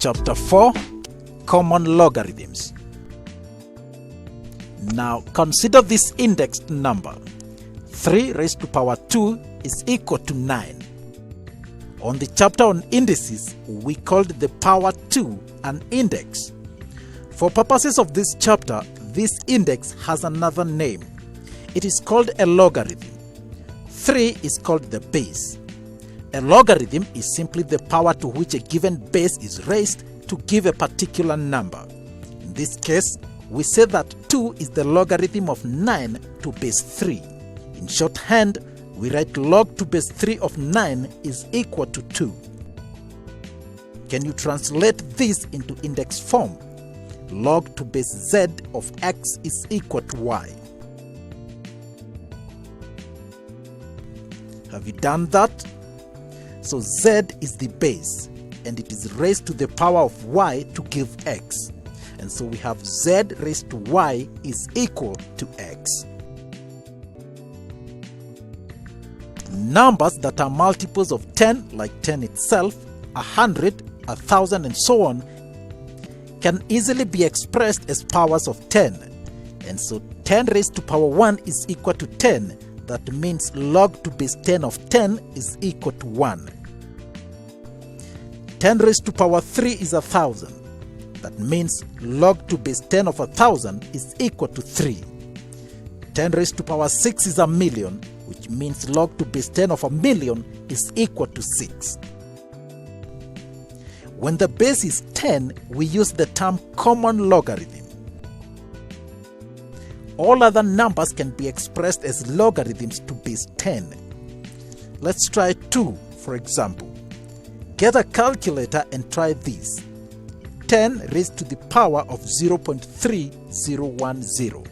Chapter 4, Common Logarithms. Now consider this indexed number. 3 raised to power 2 is equal to 9. On the chapter on indices, we called the power 2 an index. For purposes of this chapter, this index has another name. It is called a logarithm. 3 is called the base. A logarithm is simply the power to which a given base is raised to give a particular number. In this case, we say that 2 is the logarithm of 9 to base 3. In shorthand, we write log to base 3 of 9 is equal to 2. Can you translate this into index form? Log to base z of x is equal to y. Have you done that? So z is the base, and it is raised to the power of y to give x. And so we have z raised to y is equal to x. Numbers that are multiples of 10, like 10 itself, 100, 1000, and so on, can easily be expressed as powers of 10. And so 10 raised to power 1 is equal to 10. That means log to base 10 of 10 is equal to 1. 10 raised to power 3 is 1000. That means log to base 10 of 1000 is equal to 3. 10 raised to power 6 is 1,000,000, which means log to base 10 of 1,000,000 is equal to 6. When the base is 10, we use the term common logarithm. All other numbers can be expressed as logarithms to base 10. Let's try 2, for example. Get a calculator and try this. 10 raised to the power of 0.3010.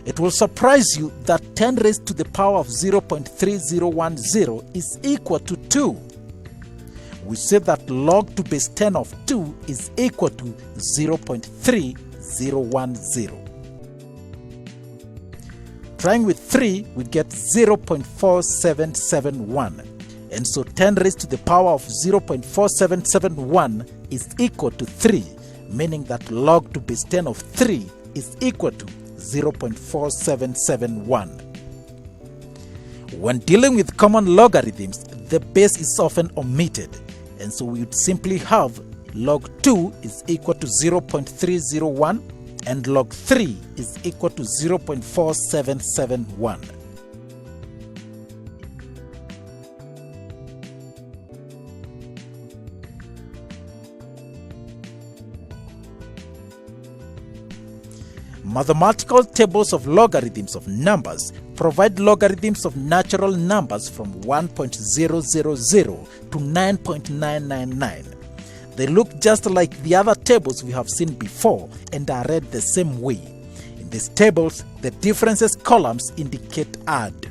It will surprise you that 10 raised to the power of 0.3010 is equal to 2. We say that log to base 10 of 2 is equal to 0.3010. Trying with 3, we get 0.4771. And so 10 raised to the power of 0.4771 is equal to 3, meaning that log to base 10 of 3 is equal to 0.4771. When dealing with common logarithms, the base is often omitted, and so we would simply have log 2 is equal to 0.301 and log 3 is equal to 0.4771. Mathematical tables of logarithms of numbers provide logarithms of natural numbers from 1.000 to 9.999. They look just like the other tables we have seen before and are read the same way. In these tables, the differences columns indicate add.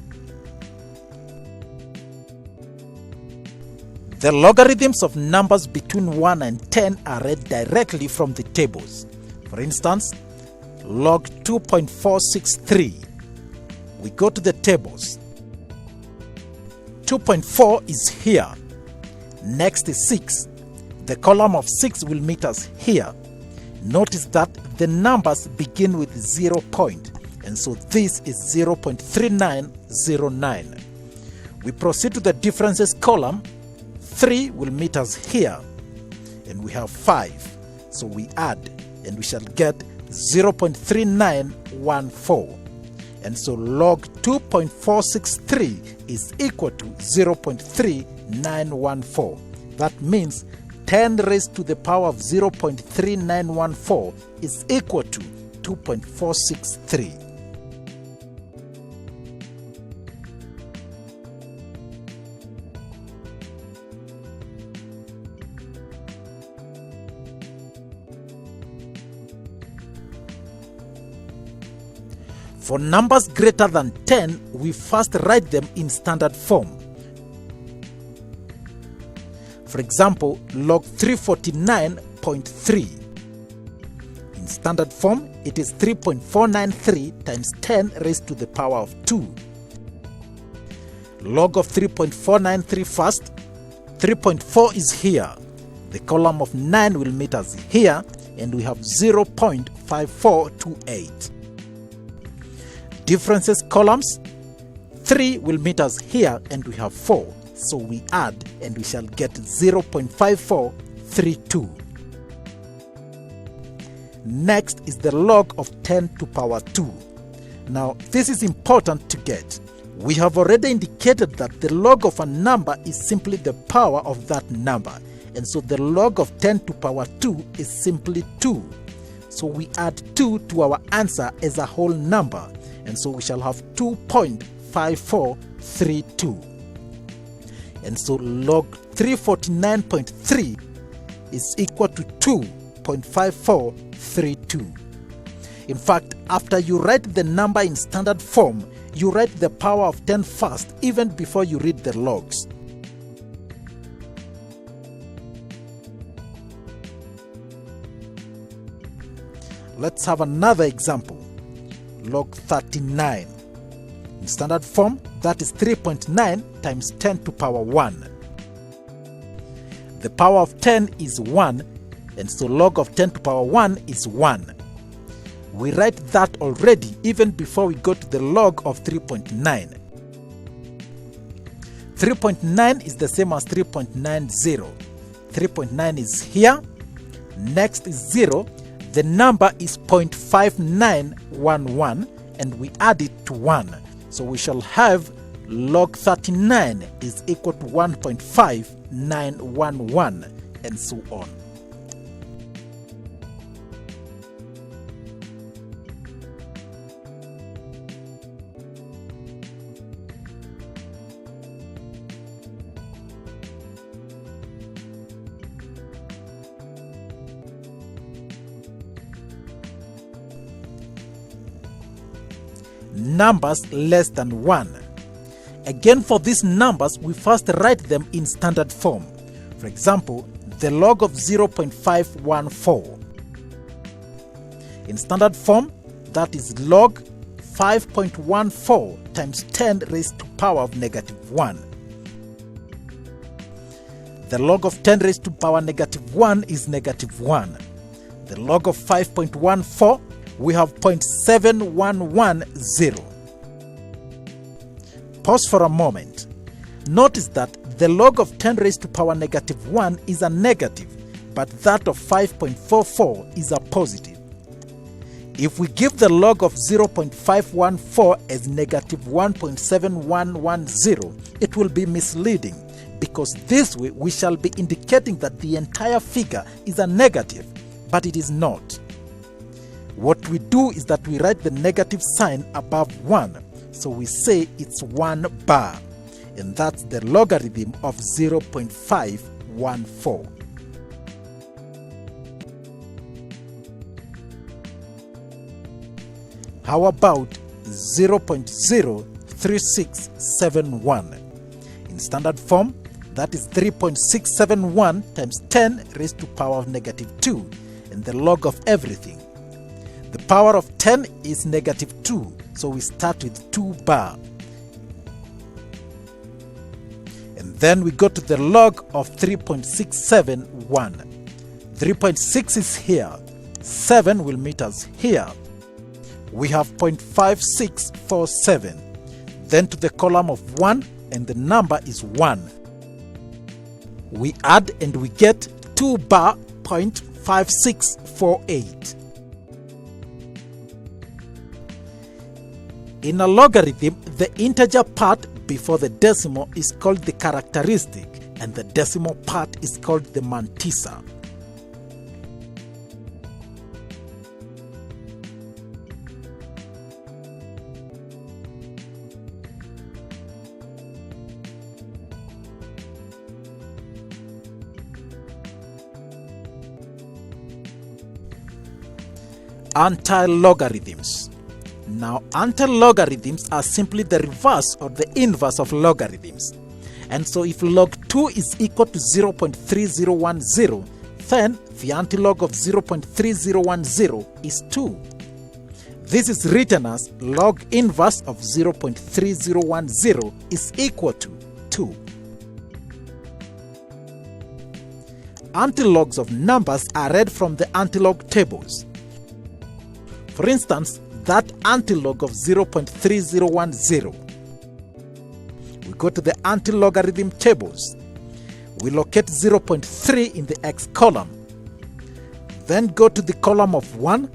The logarithms of numbers between 1 and 10 are read directly from the tables. For instance, log 2.463. We go to the tables. 2.4 is here. Next is 6. The column of 6 will meet us here. Notice that the numbers begin with 0 point, and so this is 0.3909. We proceed to the differences column. 3 will meet us here, and we have 5. So we add, and we shall get 0.3914. And so log 2.463 is equal to 0.3914. That means 10 raised to the power of 0.3914 is equal to 2.463. For numbers greater than 10, we first write them in standard form. For example, log 349.3. In standard form, it is 3.493 times 10 raised to the power of 2. Log of 3.493 first, 3.4 is here. The column of 9 will meet us here, and we have 0.5428. Differences columns, 3 will meet us here, and we have 4. So we add, and we shall get 0.5432. Next is the log of 10 to power 2. Now, this is important to get. We have already indicated that the log of a number is simply the power of that number. And so the log of 10 to power 2 is simply 2. So we add 2 to our answer as a whole number. And so we shall have 2.5432. And so log 349.3 is equal to 2.5432. In fact, after you write the number in standard form, you write the power of 10 first, even before you read the logs. Let's have another example. Log 39. In standard form, that is 3.9 times 10 to power 1. The power of 10 is 1, and so log of 10 to power 1 is 1. We write that already even before we go to the log of 3.9. 3.9 is the same as 3.90. 3.9 is here. Next is 0. The number is 0.5911, and we add it to 1. So we shall have log 39 is equal to 1.5911, and so on. Numbers less than 1. Again, for these numbers, we first write them in standard form. For example, the log of 0.514. In standard form, that is log 5.14 times 10 raised to power of negative 1. The log of 10 raised to power negative 1 is negative 1. The log of 5.14, we have 0.7110. Pause for a moment. Notice that the log of 10 raised to power negative 1 is a negative, but that of 5.44 is a positive. If we give the log of 0.514 as negative 1.7110, it will be misleading, because this way we shall be indicating that the entire figure is a negative, but it is not. What we do is that we write the negative sign above 1, so we say it's 1 bar, and that's the logarithm of 0.514. How about 0.03671? In standard form, that is 3.671 times 10 raised to power of negative 2, and the log of everything. The power of 10 is negative 2, so we start with 2 bar. And then we go to the log of 3.671. 3.6 is here. 7 will meet us here. We have 0.5647. Then to the column of 1, and the number is 1. We add and we get 2 bar 0.5648. In a logarithm, the integer part before the decimal is called the characteristic, and the decimal part is called the mantissa. Anti-logarithms. Now, anti-logarithms are simply the reverse or the inverse of logarithms. And so if log 2 is equal to 0.3010, then the antilog of 0.3010 is 2. This is written as log inverse of 0.3010 is equal to 2. antilogs of numbers are read from the antilog tables. For instance, that antilog of 0.3010. We go to the antilogarithm tables. We locate 0.3 in the x column. Then go to the column of 1.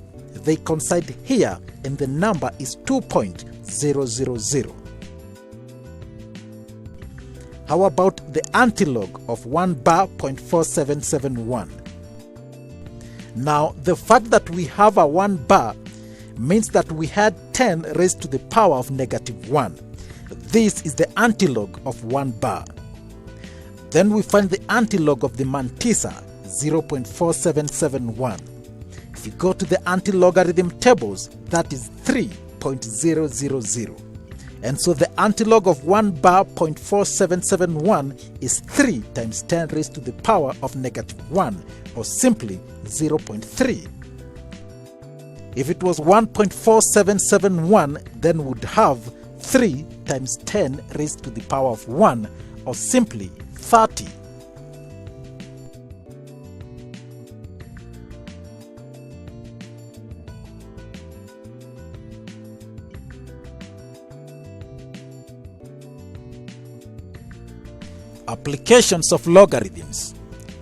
They coincide here and the number is 2.000. How about the antilog of 1 bar 0.4771? Now, the fact that we have a 1 bar means that we had 10 raised to the power of -1. This is the antilog of 1 bar. Then we find the antilog of the mantissa, 0.4771. If you go to the antilogarithm tables, that is 3.000. And so the antilog of 1 bar 0.4771 is 3 times 10 raised to the power of -1, or simply 0.3. If it was 1.4771, then would have 3 times 10 raised to the power of 1, or simply 30. Applications of logarithms.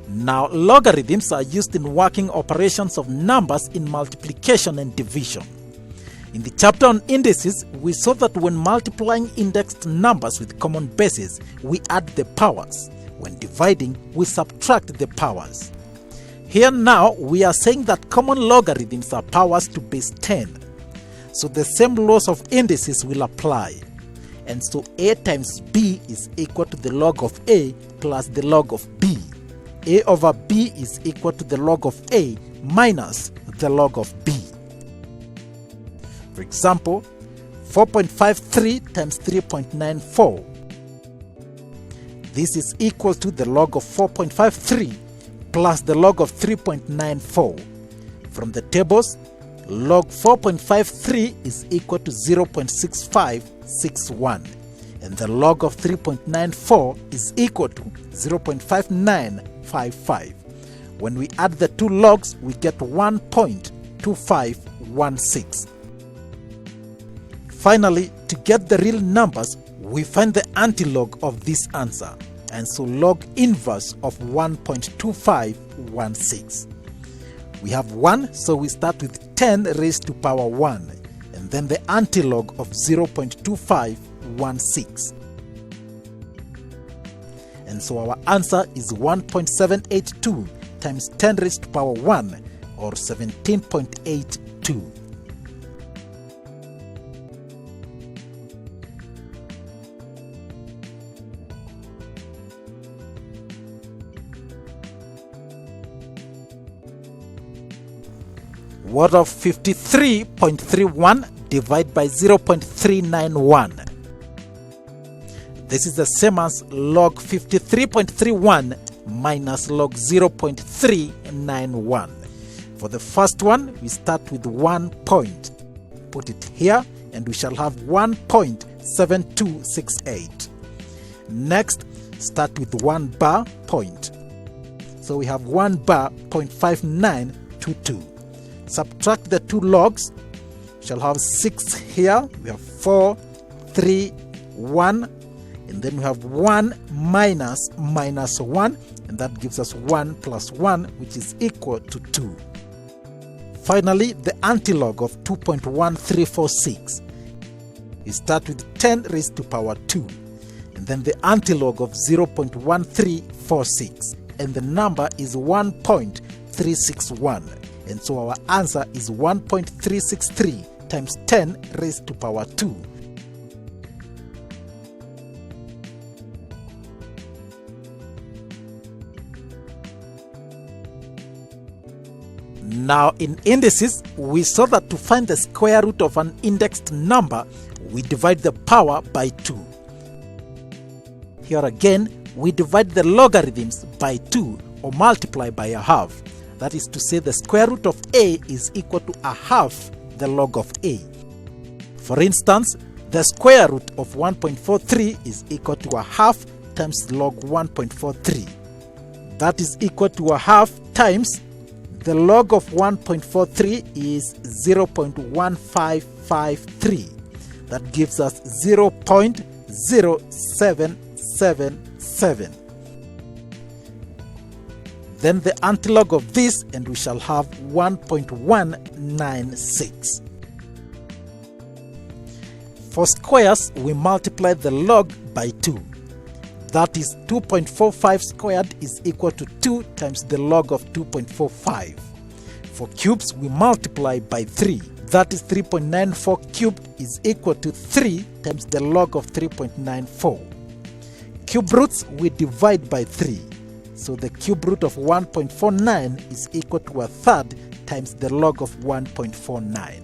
Now, logarithms are used in working operations of numbers in multiplication and division. In the chapter on indices, we saw that when multiplying indexed numbers with common bases, we add the powers. When dividing, we subtract the powers. Here now, we are saying that common logarithms are powers to base 10. So the same laws of indices will apply. And so a times b is equal to the log of a plus the log of b. A over b is equal to the log of a minus the log of b. For example, 4.53 times 3.94. This is equal to the log of 4.53 plus the log of 3.94. From the tables, log 4.53 is equal to 0.6561, and the log of 3.94 is equal to 0.5955. When we add the two logs, we get 1.2516. Finally, to get the real numbers, we find the antilog of this answer, and so log inverse of 1.2516. We have 1, so we start with 10 raised to power 1, and then the antilog of 0.2516. And so our answer is 1.782 times 10 raised to power 1, or 17.82. What of 53.31 divided by 0.391? This is the same as log 53.31 minus log 0.391. For the first one, we start with 1 point. Put it here, and we shall have 1.7268. Next, start with 1 bar point. So we have 1 bar 0.5922. Subtract the two logs, we shall have 6 here, we have 4, 3, 1, and then we have 1 minus 1, and that gives us 1 plus 1, which is equal to 2. Finally, the antilog of 2.1346. We start with 10 raised to power 2, and then the antilog of 0.1346, and the number is 1.361. And so our answer is 1.363 times 10 raised to power 2. Now in indices, we saw that to find the square root of an indexed number, we divide the power by 2. Here again, we divide the logarithms by 2 or multiply by a half. That is to say, the square root of a is equal to a half the log of a. For instance, the square root of 1.43 is equal to a half times log 1.43. That is equal to a half times the log of 1.43 is 0.1553. That gives us 0.0777. Then the antilog of this, and we shall have 1.196. For squares, we multiply the log by 2. That is 2.45 squared is equal to 2 times the log of 2.45. For cubes, we multiply by 3. That is 3.94 cubed is equal to 3 times the log of 3.94. Cube roots, we divide by 3. So the cube root of 1.49 is equal to a third times the log of 1.49.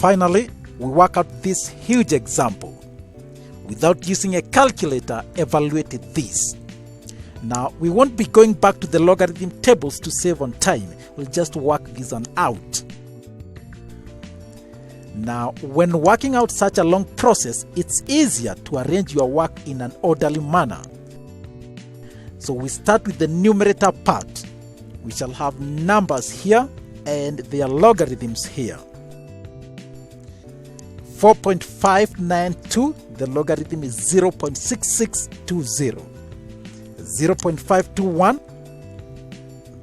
Finally, we work out this huge example. Without using a calculator, evaluated this. Now, we won't be going back to the logarithm tables to save on time. We'll just work this one out. Now, when working out such a long process, it's easier to arrange your work in an orderly manner. So we start with the numerator part. We shall have numbers here and their logarithms here. 4.592, the logarithm is 0.6620. 0.521,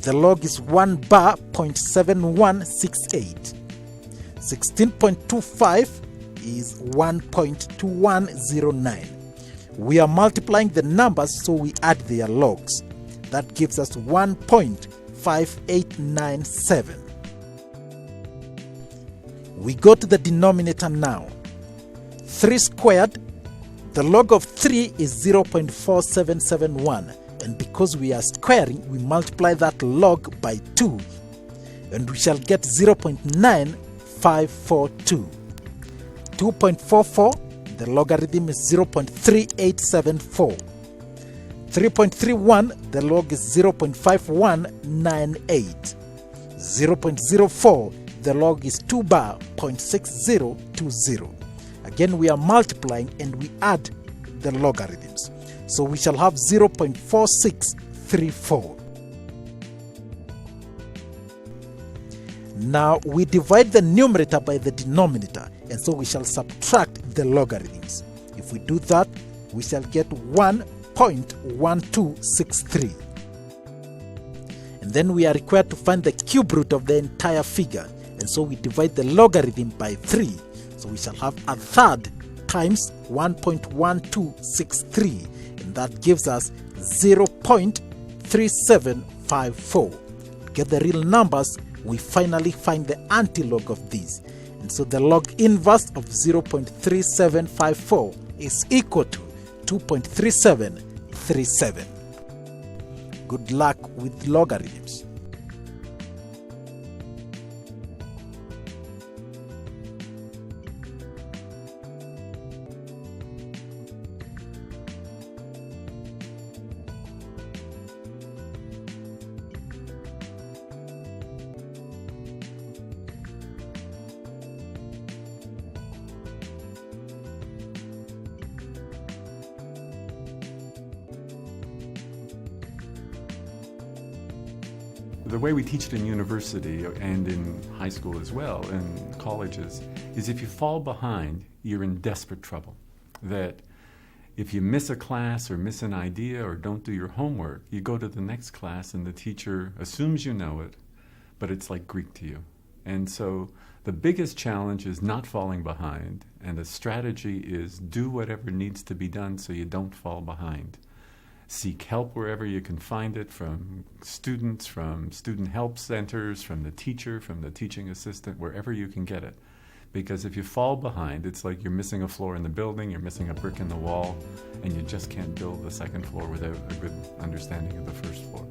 the log is 1 bar 0.7168. 16.25 is 1.2109. We are multiplying the numbers, so we add their logs. That gives us 1.5897. We go to the denominator now. 3 squared, the log of 3 is 0.4771, and because we are squaring, we multiply that log by 2, and we shall get 0.9542. 2.44, the logarithm is 0.3874. 3.31, the log is 0.5198. 0.04, the log is 2 bar 0.6020. Again, we are multiplying and we add the logarithms. So we shall have 0.4634. Now we divide the numerator by the denominator, and so we shall subtract the logarithms. If we do that, we shall get 1.1263. And then we are required to find the cube root of the entire figure, and so we divide the logarithm by 3. So we shall have a third times 1.1263, and that gives us 0.3754. To get the real numbers, we finally find the antilog of these. And so the log inverse of 0.3754 is equal to 2.3737. Good luck with logarithms. The way we teach it in university and in high school as well, and colleges, is if you fall behind, you're in desperate trouble. That if you miss a class or miss an idea or don't do your homework, you go to the next class and the teacher assumes you know it, but it's like Greek to you. And so the biggest challenge is not falling behind, and the strategy is do whatever needs to be done so you don't fall behind. Seek help wherever you can find it, from students, from student help centers, from the teacher, from the teaching assistant, wherever you can get it. Because if you fall behind, it's like you're missing a floor in the building, you're missing a brick in the wall, and you just can't build the second floor without a good understanding of the first floor.